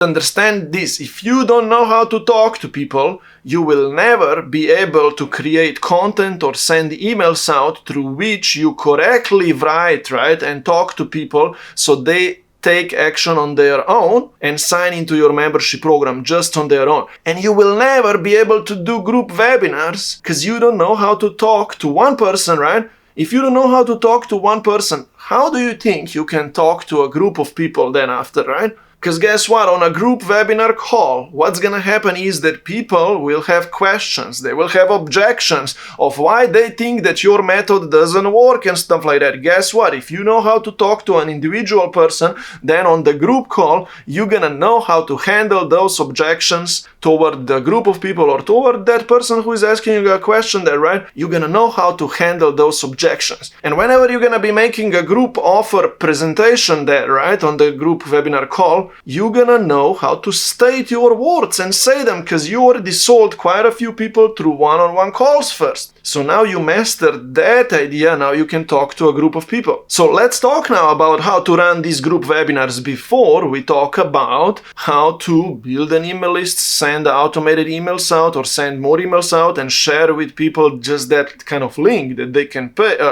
Understand this, if you don't know how to talk to people, you will never be able to create content or send emails out through which you correctly write, right, and talk to people so they take action on their own and sign into your membership program just on their own. And you will never be able to do group webinars because you don't know how to talk to one person, right? If you don't know how to talk to one person, how do you think you can talk to a group of people then after, right? Because guess what? On a group webinar call, what's gonna happen is that people will have questions. They will have objections of why they think that your method doesn't work and stuff like that. Guess what? If you know how to talk to an individual person, then on the group call, you're gonna know how to handle those objections toward the group of people or toward that person who is asking you a question there, right? You're gonna know how to handle those objections. And whenever you're gonna be making a group offer presentation there, right, on the group webinar call, you're gonna know how to state your words and say them because you already sold quite a few people through one-on-one calls first. So now you mastered that idea, now you can talk to a group of people. So let's talk now about how to run these group webinars before we talk about how to build an email list, send automated emails out or send more emails out and share with people just that kind of link that they can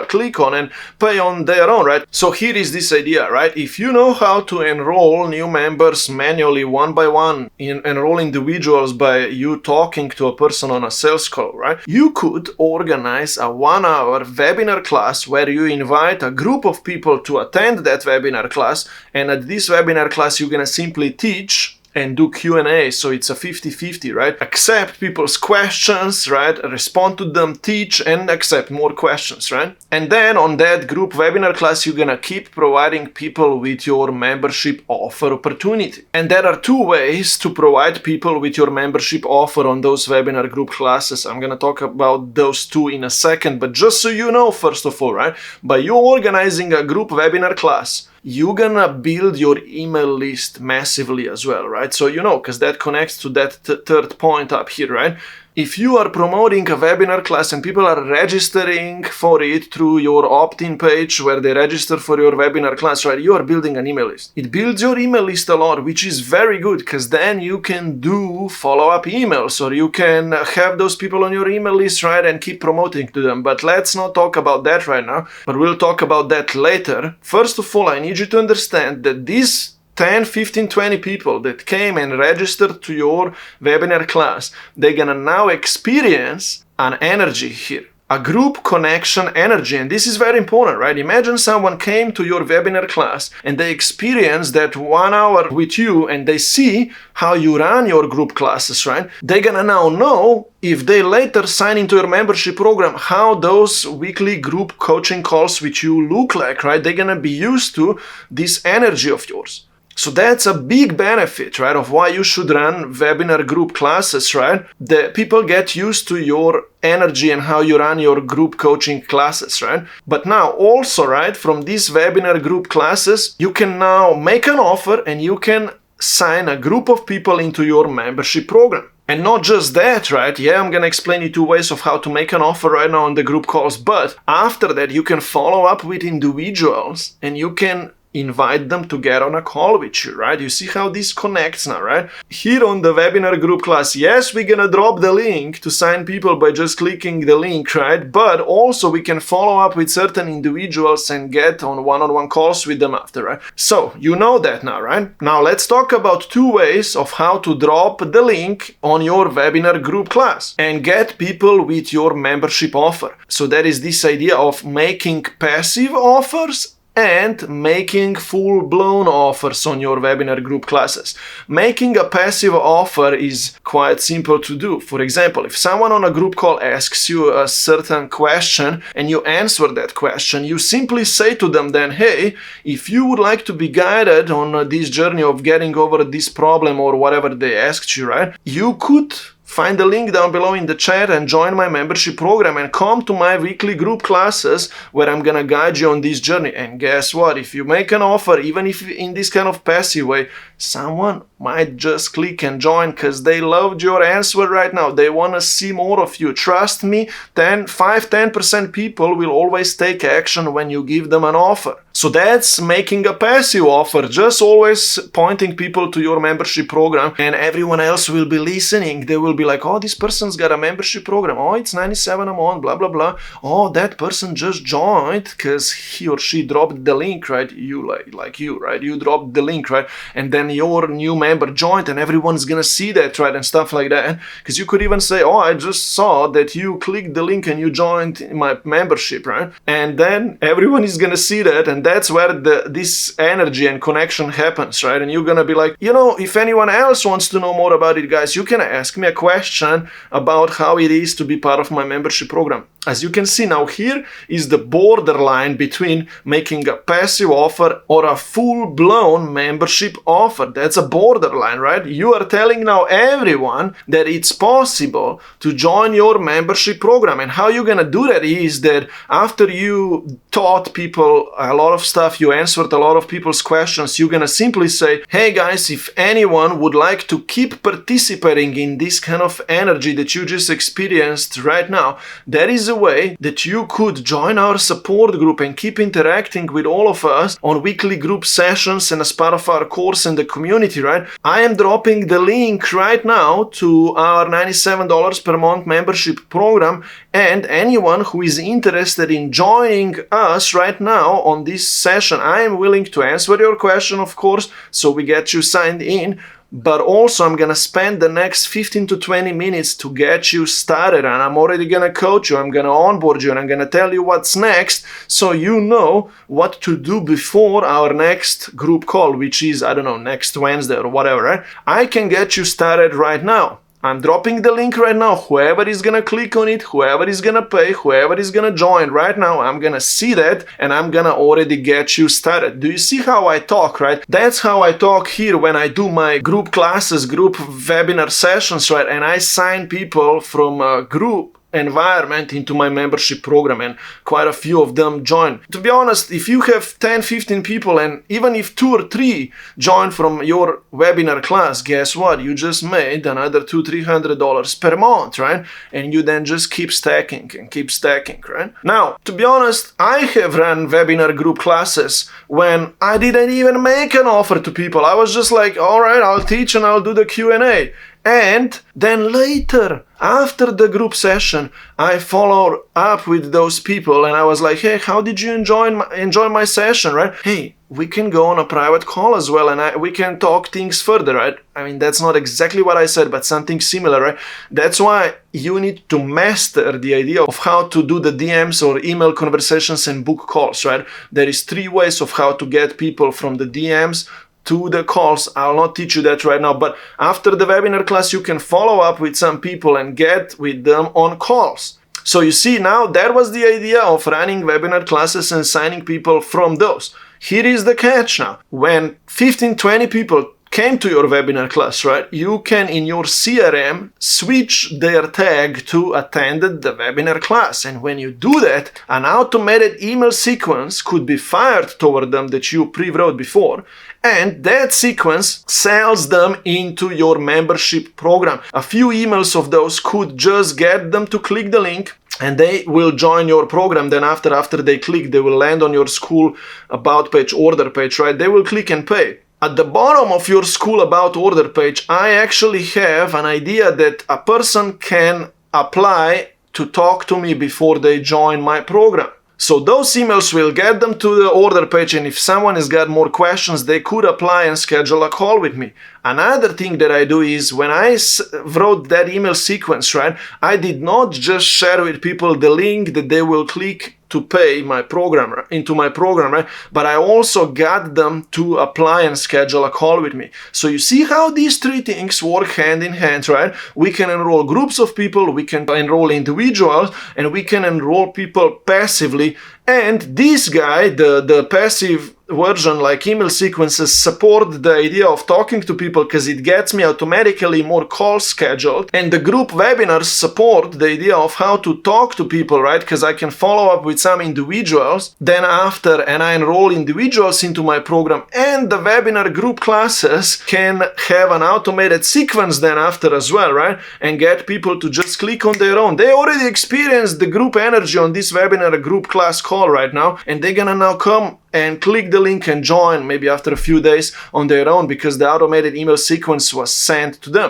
click on and pay on their own, right? So here is this idea, right? If you know how to enroll new members manually one by one, enroll individuals by you talking to a person on a sales call, right? You could organize a 1-hour webinar class where you invite a group of people to attend that webinar class, and at this webinar class you're gonna simply teach and do Q&A, so it's a 50-50, right? Accept people's questions, right? Respond to them, teach, and accept more questions, right? And then on that group webinar class, you're gonna keep providing people with your membership offer opportunity. And there are 2 ways to provide people with your membership offer on those webinar group classes. I'm gonna talk about those 2 in a second, but just so you know, first of all, right? By you organizing a group webinar class, you're gonna build your email list massively as well, right? So you know, because that connects to that third point up here, right? If you are promoting a webinar class and people are registering for it through your opt-in page where they register for your webinar class, right, you are building an email list. It builds your email list a lot, which is very good because then you can do follow-up emails or you can have those people on your email list, right, and keep promoting to them. But let's not talk about that right now, but we'll talk about that later. First of all, I need you to understand that these 10, 15, 20 people that came and registered to your webinar class, they're gonna now experience an energy here, a group connection energy. And this is very important, right? Imagine someone came to your webinar class and they experience that 1 hour with you and they see how you run your group classes, right? They're gonna now know if they later sign into your membership program, how those weekly group coaching calls with you look like, right? They're gonna be used to this energy of yours. So that's a big benefit, right, of why you should run webinar group classes, right? The people get used to your energy and how you run your group coaching classes, right? But now also, right, from these webinar group classes, you can now make an offer and you can sign a group of people into your membership program. And not just that, right? Yeah, I'm gonna explain you 2 ways of how to make an offer right now on the group calls, but after that, you can follow up with individuals and you can invite them to get on a call with you, right? You see how this connects now, right? Here on the webinar group class, yes, we're gonna drop the link to sign people by just clicking the link, right? But also we can follow up with certain individuals and get on one-on-one calls with them after, right? So you know that now, right? Now let's talk about 2 ways of how to drop the link on your webinar group class and get people with your membership offer. So that is this idea of making passive offers and making full-blown offers on your webinar group classes. Making a passive offer is quite simple to do. For example, if someone on a group call asks you a certain question and you answer that question, you simply say to them then, hey, if you would like to be guided on this journey of getting over this problem or whatever they asked you, right, you could find the link down below in the chat and join my membership program and come to my weekly group classes where I'm gonna guide you on this journey. And guess what? If you make an offer, even if in this kind of passive way, someone might just click and join because they loved your answer right now. They want to see more of you. Trust me, 5-10% people will always take action when you give them an offer. So that's making a passive offer, just always pointing people to your membership program, and everyone else will be listening. They will be like, oh, this person's got a membership program. Oh, it's $97 a month, blah, blah, blah. Oh, that person just joined because he or she dropped the link, right? You like you, right? You dropped the link, right? And then your new member joined and everyone's gonna see that, right? And stuff like that. Because you could even say, oh, I just saw that you clicked the link and you joined my membership, right? And then everyone is gonna see that, and that's where this energy and connection happens, right? And you're gonna be like, if anyone else wants to know more about it, guys, you can ask me a question about how it is to be part of my membership program. As you can see now, here is the borderline between making a passive offer or a full-blown membership offer. That's a borderline, right? You are telling now everyone that it's possible to join your membership program. And how you're gonna do that is that after you taught people a lot of stuff, you answered a lot of people's questions, you're gonna simply say, hey guys, if anyone would like to keep participating in this kind of energy that you just experienced right now, there is a way that you could join our support group and keep interacting with all of us on weekly group sessions and as part of our course in the community, right? I am dropping the link right now to our $97 per month membership program, and anyone who is interested in joining us right now on this session, I am willing to answer your question, of course, so we get you signed in. But also I'm gonna spend the next 15 to 20 minutes to get you started, and I'm already gonna coach you, I'm gonna onboard you, and I'm gonna tell you what's next, so you know what to do before our next group call, which is, I don't know, next Wednesday or whatever, right? I can get you started right now. I'm dropping the link right now. Whoever is gonna click on it, whoever is gonna pay, whoever is gonna join right now, I'm gonna see that and I'm gonna already get you started. Do you see how I talk, right? That's how I talk here when I do my group classes, group webinar sessions, right? And I sign people from a group environment into my membership program, and quite a few of them join. To be honest, if you have 10-15 people, and even if 2 or 3 join from your webinar class, guess what? You just made another $200-300 per month, right? And you then just keep stacking and keep stacking, right? Now, to be honest, I have run webinar group classes when I didn't even make an offer to people. I was just like, all right, I'll teach and I'll do the Q&A. And then later, after the group session, I followed up with those people and I was like, hey, how did you enjoy my session, right? Hey, we can go on a private call as well and we can talk things further, right? I mean, that's not exactly what I said, but something similar, right? That's why you need to master the idea of how to do the DMs or email conversations and book calls, right? There is 3 ways of how to get people from the DMs to the calls. I'll not teach you that right now, but after the webinar class, you can follow up with some people and get with them on calls. So you see, now that was the idea of running webinar classes and signing people from those. Here is the catch now. When 15-20 people came to your webinar class, right, you can in your CRM switch their tag to attended the webinar class. And when you do that, an automated email sequence could be fired toward them that you pre-wrote before, and that sequence sells them into your membership program. A few emails of those could just get them to click the link and they will join your program. Then after they click, they will land on your Skool about page, order page, right? They will click and pay. At the bottom of your Skool about order page, I actually have an idea that a person can apply to talk to me before they join my program. So those emails will get them to the order page, and if someone has got more questions, they could apply and schedule a call with me. Another thing that I do is when I wrote that email sequence, right, I did not just share with people the link that they will click to pay my program, into my program, right? But I also got them to apply and schedule a call with me. So you see how these 3 things work hand in hand, right? We can enroll groups of people, we can enroll individuals, and we can enroll people passively. And this guy, the passive version like email sequences support the idea of talking to people because it gets me automatically more calls scheduled, and the group webinars support the idea of how to talk to people, right? Because I can follow up with some individuals then after, and I enroll individuals into my program, and the webinar group classes can have an automated sequence then after as well, right? And get people to just click on their own. They already experienced the group energy on this webinar group class call right now, and they're gonna now come and click the link and join maybe after a few days on their own because the automated email sequence was sent to them.